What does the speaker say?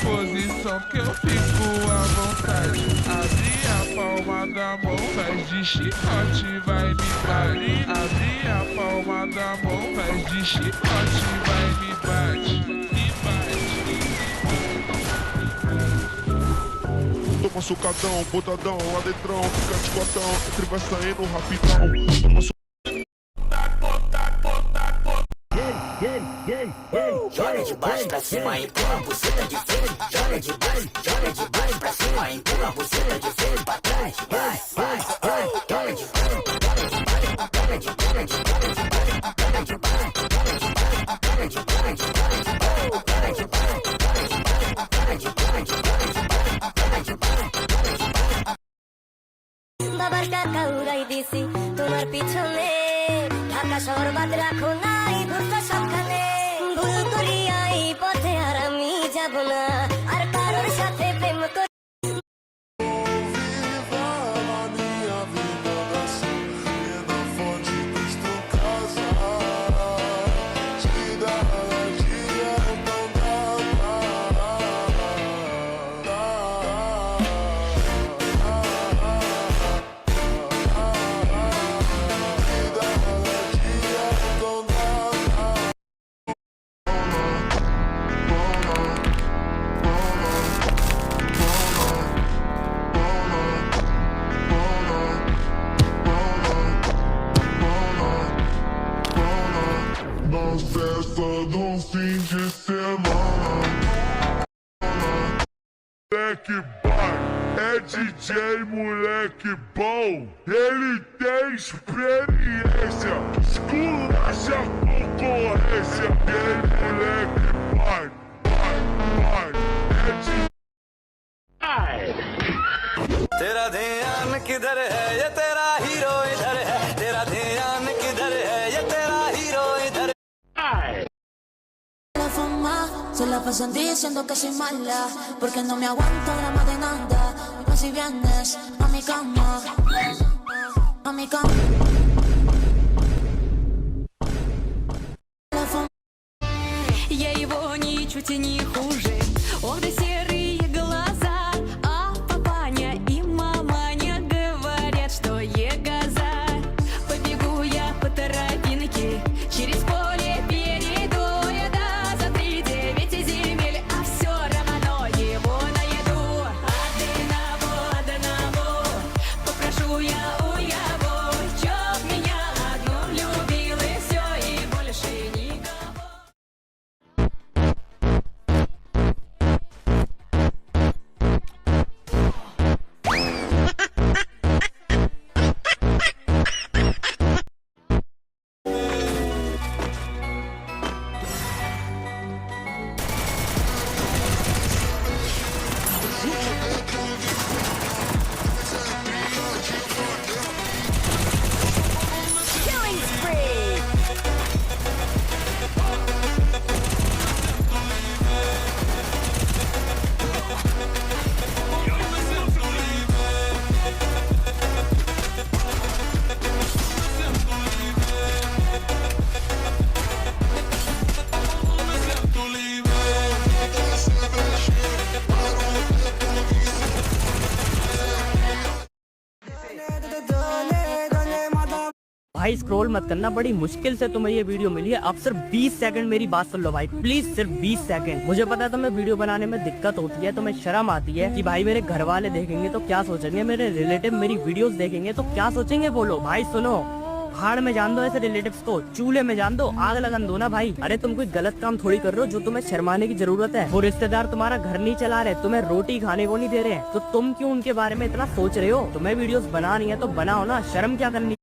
Posição que eu fico à vontade. Abre a palma da mão, faz de chicote, vai me bate. Abre a palma da mão, faz de chicote, vai me bate. Me bate. Toma sucadão, botadão, adentrão, fica de cotão, entre vai saindo rapidão. Toma Joga de baixo pra cima, empurra a buceta de frente. Joga de baixo pra cima, empurra a buceta de frente pra trás. Vai, vai, vai. Joga de baixo, joga de baixo, joga de baixo, joga de baixo, joga de baixo, joga de baixo, joga de baixo, joga de baixo, joga de baixo, joga de baixo, joga de baixo. বাবার টাকা উড়াই দিছি তোমার পিছনে, ঢাকা শহর বাদ রাখো নাই ঘুরতে সবখানে। ভুল করিয়া এই পথে আর আমি যাব না, আর কারোর সাথে প্রেম করি। nas festas do fim de semana. Moleque bar, é DJ moleque bom. Ele tem experiência, esculacha a concorrência. Ele moleque bar, é DJ. तेरा ध्यान किधर है, ये तेरा हीरो इधर है। तेरा ध्यान किधर है, ये तेरा हीरो इधर है। La fama se la pasan diciendo que soy mala, porque no me aguanto drama de nada. Pues si vienes a mi cama, a mi cama. La fama. Я его ничуть и не хуже. Ох, да серые глаза. А папаня и маманя говорят, что егоза. Побегу я по тропинке, через поле перейду я до за 3-9 земель, а все равно его найду. Одного попрошу я у его, чтоб меня одну любил и все, и больше никого. Killing spree. भाई स्क्रॉल मत करना, बड़ी मुश्किल से तुम्हें ये वीडियो मिली है। अब सिर्फ 20 सेकंड मेरी बात सुन लो भाई, प्लीज सिर्फ 20 सेकंड। मुझे पता है तुम्हें वीडियो बनाने में दिक्कत होती है, तुम्हें शर्म आती है कि भाई मेरे घर वाले देखेंगे तो क्या सोचेंगे, मेरे रिलेटिव मेरी वीडियोस देखेंगे तो क्या सोचेंगे। बोलो भाई, सुनो, भाड़ में जान दो ऐसे रिलेटिव्स को, चूल्हे में जान दो, आग लगन दो ना भाई। अरे तुम कोई गलत काम थोड़ी कर रहे हो जो तुम्हें शर्माने की जरूरत है। वो रिश्तेदार तुम्हारा घर नहीं चला रहे, तुम्हें रोटी खाने को नहीं दे रहे, तो तुम क्यों उनके बारे में इतना सोच रहे हो। तुम्हें वीडियोस बनानी है तो बनाओ ना, शर्म क्या करनी।